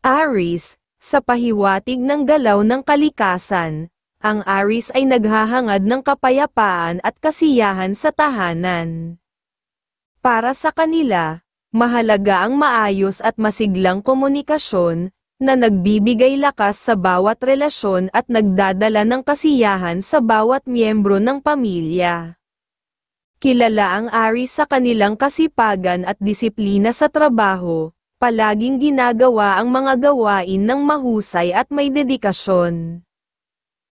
Aries, sa pahiwatig ng galaw ng kalikasan, ang Aries ay naghahangad ng kapayapaan at kasiyahan sa tahanan. Para sa kanila, mahalaga ang maayos at masiglang komunikasyon, na nagbibigay lakas sa bawat relasyon at nagdadala ng kasiyahan sa bawat miyembro ng pamilya. Kilala ang Aries sa kanilang kasipagan at disiplina sa trabaho, palaging ginagawa ang mga gawain ng mahusay at may dedikasyon.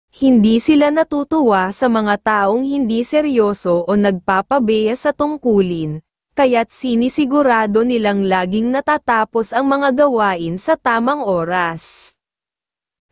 Hindi sila natutuwa sa mga taong hindi seryoso o nagpapabeya sa tungkulin, kaya't sinisigurado nilang laging natatapos ang mga gawain sa tamang oras.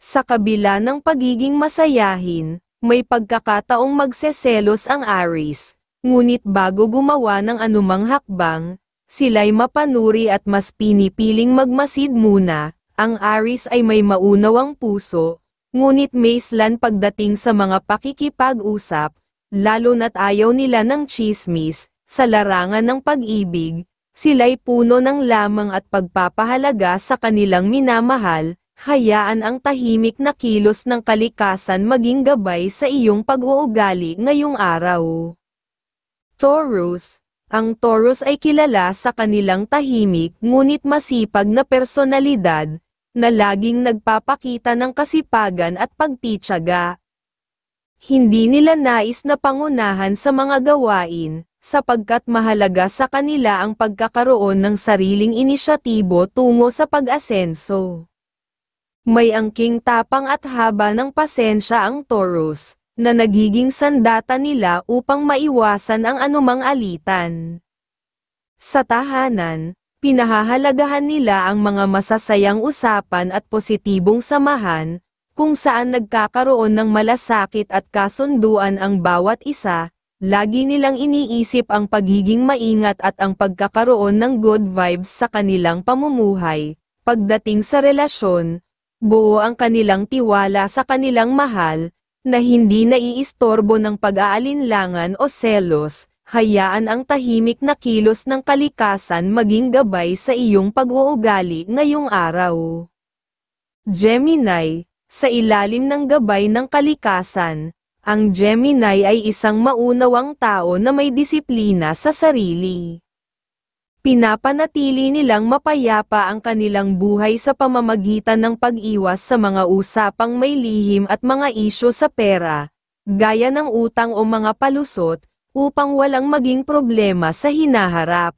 Sa kabila ng pagiging masayahin, may pagkakataong magseselos ang Aries, ngunit bago gumawa ng anumang hakbang, sila'y mapanuri at mas pinipiling magmasid muna. Ang Aries ay may maunawang puso, ngunit maislan pagdating sa mga pakikipag-usap, lalo na't ayaw nila ng tsismis. Sa larangan ng pag-ibig, sila'y puno ng lamang at pagpapahalaga sa kanilang minamahal. Hayaan ang tahimik na kilos ng kalikasan maging gabay sa iyong pag-uugali ngayong araw. Taurus. Ang Taurus ay kilala sa kanilang tahimik ngunit masipag na personalidad, na laging nagpapakita ng kasipagan at pagtitiyaga. Hindi nila nais na pangunahan sa mga gawain, sapagkat mahalaga sa kanila ang pagkakaroon ng sariling inisyatibo tungo sa pag-asenso. May angking tapang at haba ng pasensya ang Taurus, na nagiging sandata nila upang maiwasan ang anumang alitan. Sa tahanan, pinahahalagahan nila ang mga masasayang usapan at positibong samahan, kung saan nagkakaroon ng malasakit at kasunduan ang bawat isa. Lagi nilang iniisip ang pagiging maingat at ang pagkakaroon ng good vibes sa kanilang pamumuhay. Pagdating sa relasyon, buo ang kanilang tiwala sa kanilang mahal, na hindi naiistorbo ng pag-aalinlangan o selos. Hayaan ang tahimik na kilos ng kalikasan maging gabay sa iyong pag-uugali ngayong araw. Gemini, sa ilalim ng gabay ng kalikasan, ang Gemini ay isang maunawang tao na may disiplina sa sarili. Pinapanatili nilang mapayapa ang kanilang buhay sa pamamagitan ng pag-iwas sa mga usapang may lihim at mga isyu sa pera, gaya ng utang o mga palusot, upang walang maging problema sa hinaharap.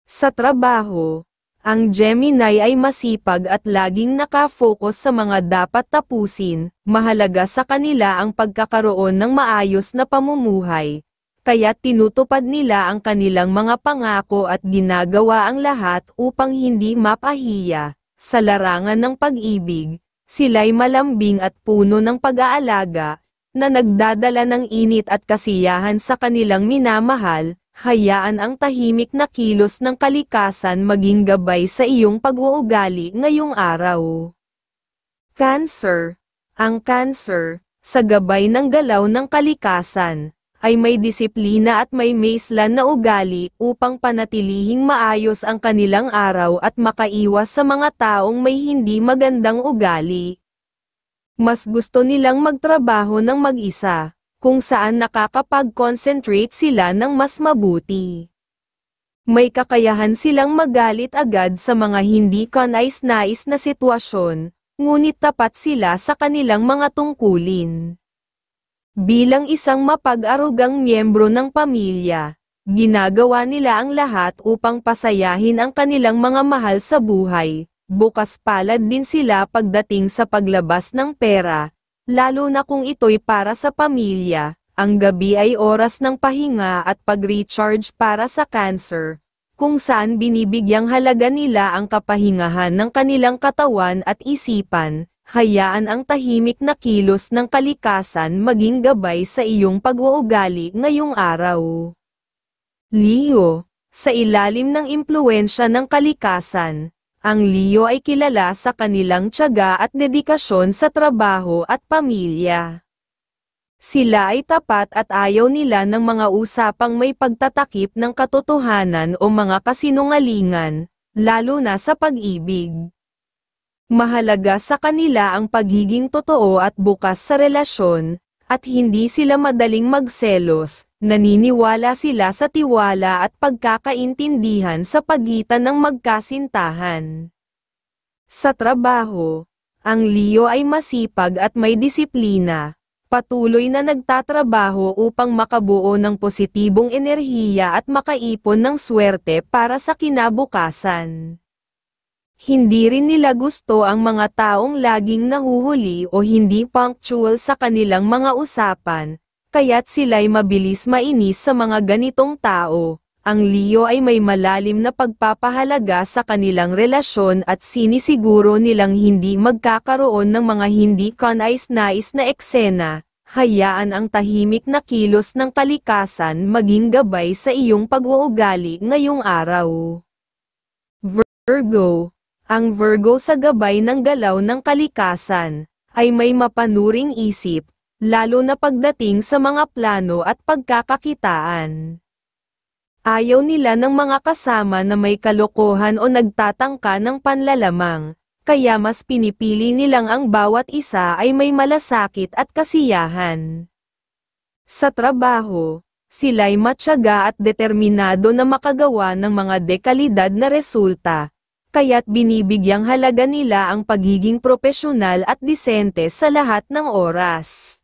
Sa trabaho, ang Gemini ay masipag at laging nakafocus sa mga dapat tapusin. Mahalaga sa kanila ang pagkakaroon ng maayos na pamumuhay, kaya tinutupad nila ang kanilang mga pangako at ginagawa ang lahat upang hindi mapahiya. Sa larangan ng pag-ibig, sila'y malambing at puno ng pag-aalaga, na nagdadala ng init at kasiyahan sa kanilang minamahal. Hayaan ang tahimik na kilos ng kalikasan maging gabay sa iyong pag-uugali ngayong araw. Cancer. Ang Cancer, sa gabay ng galaw ng kalikasan, ay may disiplina at may maislan na ugali upang panatilihing maayos ang kanilang araw at makaiwas sa mga taong may hindi magandang ugali. Mas gusto nilang magtrabaho ng mag-isa, kung saan nakakapag-concentrate sila ng mas mabuti. May kakayahan silang magalit agad sa mga hindi kanais-nais na sitwasyon, ngunit tapat sila sa kanilang mga tungkulin. Bilang isang mapag-arugang miyembro ng pamilya, ginagawa nila ang lahat upang pasayahin ang kanilang mga mahal sa buhay. Bukas palad din sila pagdating sa paglabas ng pera, lalo na kung ito'y para sa pamilya. Ang gabi ay oras ng pahinga at pag-recharge para sa Cancer, kung saan binibigyang halaga nila ang kapahingahan ng kanilang katawan at isipan. Hayaan ang tahimik na kilos ng kalikasan maging gabay sa iyong pag-uugali ngayong araw. Leo, sa ilalim ng impluwensya ng kalikasan, ang Leo ay kilala sa kanilang tiyaga at dedikasyon sa trabaho at pamilya. Sila ay tapat at ayaw nila ng mga usapang may pagtatakip ng katotohanan o mga kasinungalingan, lalo na sa pag-ibig. Mahalaga sa kanila ang pagiging totoo at bukas sa relasyon, at hindi sila madaling magselos. Naniniwala sila sa tiwala at pagkakaintindihan sa pagitan ng magkasintahan. Sa trabaho, ang Leo ay masipag at may disiplina. Patuloy na nagtatrabaho upang makabuo ng positibong enerhiya at makaipon ng swerte para sa kinabukasan. Hindi rin nila gusto ang mga taong laging nahuhuli o hindi punctual sa kanilang mga usapan, kaya't sila'y mabilis mainis sa mga ganitong tao. Ang Leo ay may malalim na pagpapahalaga sa kanilang relasyon at sinisiguro nilang hindi magkakaroon ng mga hindi kanais-nais na eksena. Hayaan ang tahimik na kilos ng kalikasan maging gabay sa iyong pag-uugali ngayong araw. Virgo. Ang Virgo sa gabay ng galaw ng kalikasan, ay may mapanuring isip, lalo na pagdating sa mga plano at pagkakakitaan. Ayaw nila ng mga kasama na may kalokohan o nagtatangka ng panlalamang, kaya mas pinipili nilang ang bawat isa ay may malasakit at kasiyahan. Sa trabaho, sila'y matyaga at determinado na makagawa ng mga dekalidad na resulta, kaya't binibigyang halaga nila ang pagiging propesyonal at disente sa lahat ng oras.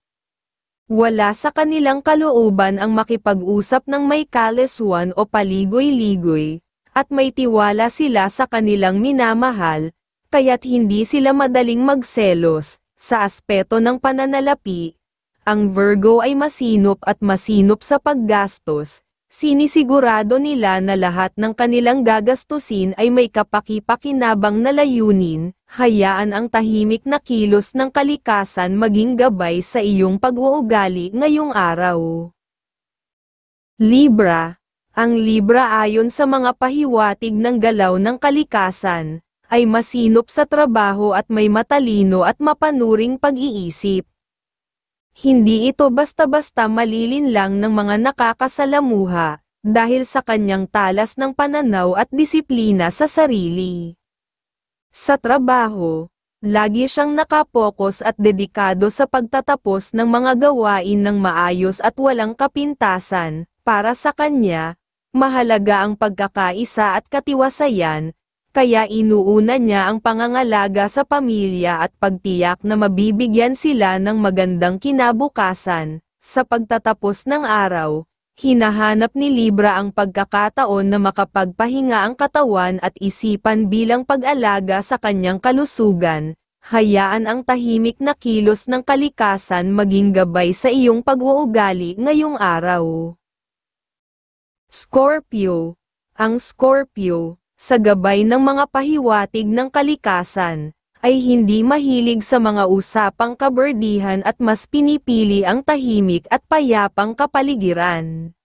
Wala sa kanilang kalooban ang makipag-usap ng may kaleswan o paligoy-ligoy, at may tiwala sila sa kanilang minamahal, kaya't hindi sila madaling magselos. Sa aspeto ng pananalapi, ang Virgo ay masinop at masinop sa paggastos. Sinisigurado nila na lahat ng kanilang gagastusin ay may kapaki-pakinabang na layunin. Hayaan ang tahimik na kilos ng kalikasan maging gabay sa iyong pag-uugali ngayong araw. Libra. Ang Libra ayon sa mga pahiwatig ng galaw ng kalikasan, ay masinop sa trabaho at may matalino at mapanuring pag-iisip. Hindi ito basta-basta malilinlang ng mga nakakasalamuha, dahil sa kanyang talas ng pananaw at disiplina sa sarili. Sa trabaho, lagi siyang nakapokus at dedikado sa pagtatapos ng mga gawain ng maayos at walang kapintasan. Para sa kanya, mahalaga ang pagkakaisa at katiwasayan, kaya inuuna niya ang pangangalaga sa pamilya at pagtiyak na mabibigyan sila ng magandang kinabukasan. Sa pagtatapos ng araw, hinahanap ni Libra ang pagkakataon na makapagpahinga ang katawan at isipan bilang pag-alaga sa kanyang kalusugan. Hayaan ang tahimik na kilos ng kalikasan maging gabay sa iyong pag-uugali ngayong araw. Scorpio. Ang Scorpio, sa gabay ng mga pahiwatig ng kalikasan, ay hindi mahilig sa mga usapang kaberdihan at mas pinipili ang tahimik at payapang kapaligiran.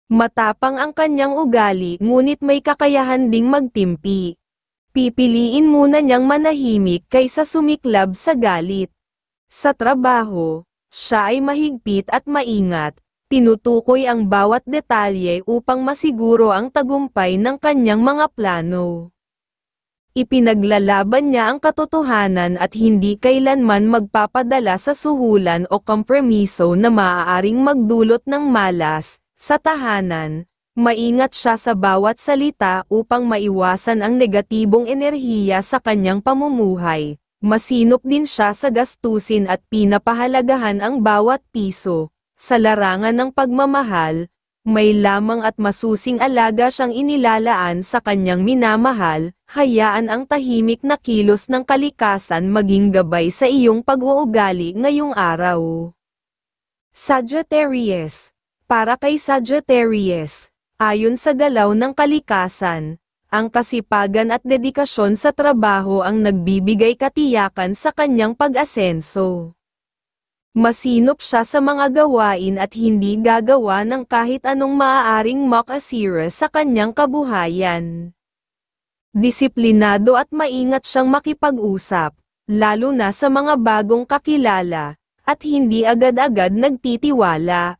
Matapang ang kanyang ugali ngunit may kakayahan ding magtimpi. Pipiliin muna niyang manahimik kaysa sumiklab sa galit. Sa trabaho, siya ay mahigpit at maingat. Tinutukoy ang bawat detalye upang masiguro ang tagumpay ng kanyang mga plano. Ipinaglalaban niya ang katotohanan at hindi kailanman magpapadala sa suhulan o kompromiso na maaaring magdulot ng malas. Sa tahanan, maingat siya sa bawat salita upang maiwasan ang negatibong enerhiya sa kanyang pamumuhay. Masinop din siya sa gastusin at pinapahalagahan ang bawat piso. Sa larangan ng pagmamahal, may lamang at masusing alaga siyang inilalaan sa kanyang minamahal. Hayaan ang tahimik na kilos ng kalikasan maging gabay sa iyong pag-uugali ngayong araw. Sagittarius. Para kay Sagittarius, ayon sa galaw ng kalikasan, ang kasipagan at dedikasyon sa trabaho ang nagbibigay katiyakan sa kanyang pag-asenso. Masinop siya sa mga gawain at hindi gagawa ng kahit anong maaaring makasira sa kanyang kabuhayan. Disiplinado at maingat siyang makipag-usap, lalo na sa mga bagong kakilala, at hindi agad-agad nagtitiwala.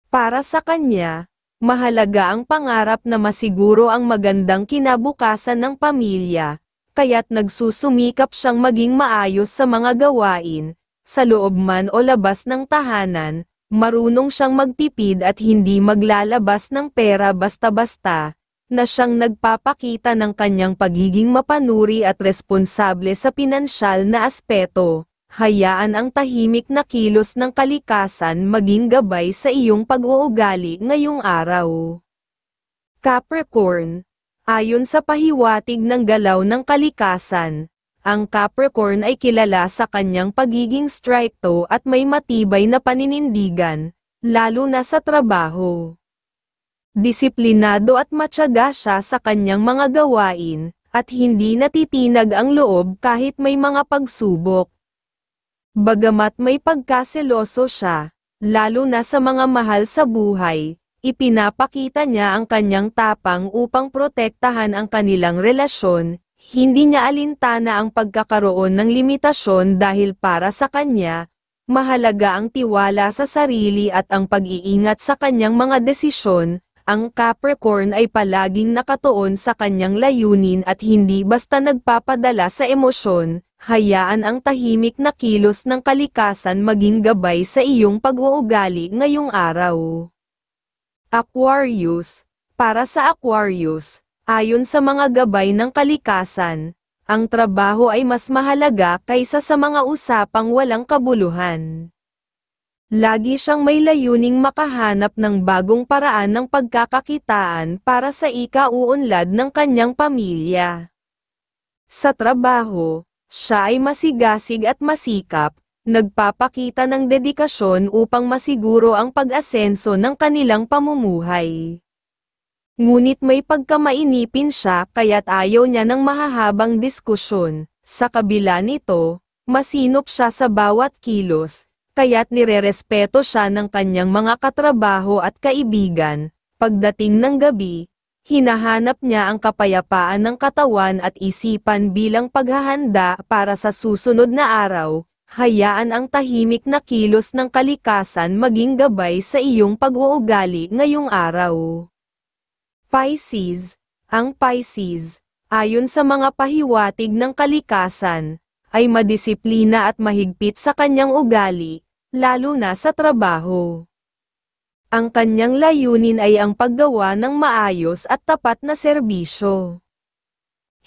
Para sa kanya, mahalaga ang pangarap na masiguro ang magandang kinabukasan ng pamilya, kaya't nagsusumikap siyang maging maayos sa mga gawain, sa loob man o labas ng tahanan, marunong siyang magtipid at hindi maglalabas ng pera basta-basta, na siyang nagpapakita ng kanyang pagiging mapanuri at responsable sa pinansyal na aspeto. Hayaan ang tahimik na kilos ng kalikasan maging gabay sa iyong pag-uugali ngayong araw. Capricorn. Ayon sa pahiwatig ng galaw ng kalikasan, ang Capricorn ay kilala sa kanyang pagiging strikto at may matibay na paninindigan, lalo na sa trabaho. Disiplinado at matyaga siya sa kanyang mga gawain, at hindi natitinag ang loob kahit may mga pagsubok. Bagamat may pagkaseloso siya, lalo na sa mga mahal sa buhay, ipinapakita niya ang kanyang tapang upang protektahan ang kanilang relasyon, hindi niya alintana ang pagkakaroon ng limitasyon dahil para sa kanya, mahalaga ang tiwala sa sarili at ang pag-iingat sa kanyang mga desisyon. Ang Capricorn ay palaging nakatuon sa kanyang layunin at hindi basta nagpapadala sa emosyon. Hayaan ang tahimik na kilos ng kalikasan maging gabay sa iyong pag-uugali ngayong araw. Aquarius. Para sa Aquarius, ayon sa mga gabay ng kalikasan, ang trabaho ay mas mahalaga kaysa sa mga usapang walang kabuluhan. Lagi siyang may layuning makahanap ng bagong paraan ng pagkakakitaan para sa ikauunlad ng kanyang pamilya. Sa trabaho, siya ay masigasig at masikap, nagpapakita ng dedikasyon upang masiguro ang pag-asenso ng kanilang pamumuhay. Ngunit may pagkamainipin siya kaya't ayaw niya ng mahahabang diskusyon. Sa kabila nito, masinop siya sa bawat kilos, kaya't nirerespeto siya ng kanyang mga katrabaho at kaibigan. Pagdating ng gabi, hinahanap niya ang kapayapaan ng katawan at isipan bilang paghahanda para sa susunod na araw. Hayaan ang tahimik na kilos ng kalikasan maging gabay sa iyong pag-uugali ngayong araw. Pisces. Ang Pisces, ayon sa mga pahiwatig ng kalikasan, ay madisiplina at mahigpit sa kanyang ugali, lalo na sa trabaho. Ang kanyang layunin ay ang paggawa ng maayos at tapat na serbisyo.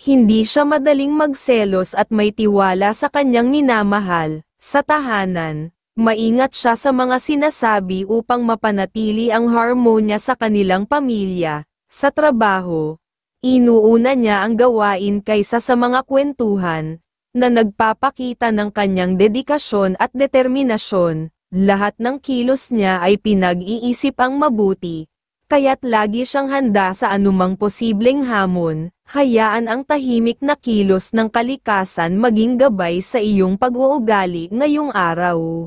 Hindi siya madaling magselos at may tiwala sa kanyang minamahal. Sa tahanan, maingat siya sa mga sinasabi upang mapanatili ang harmonya sa kanilang pamilya. Sa trabaho, inuuna niya ang gawain kaysa sa mga kwentuhan, na nagpapakita ng kanyang dedikasyon at determinasyon. Lahat ng kilos niya ay pinag-iisip ang mabuti, kaya't lagi siyang handa sa anumang posibleng hamon. Hayaan ang tahimik na kilos ng kalikasan maging gabay sa iyong pag-uugali ngayong araw.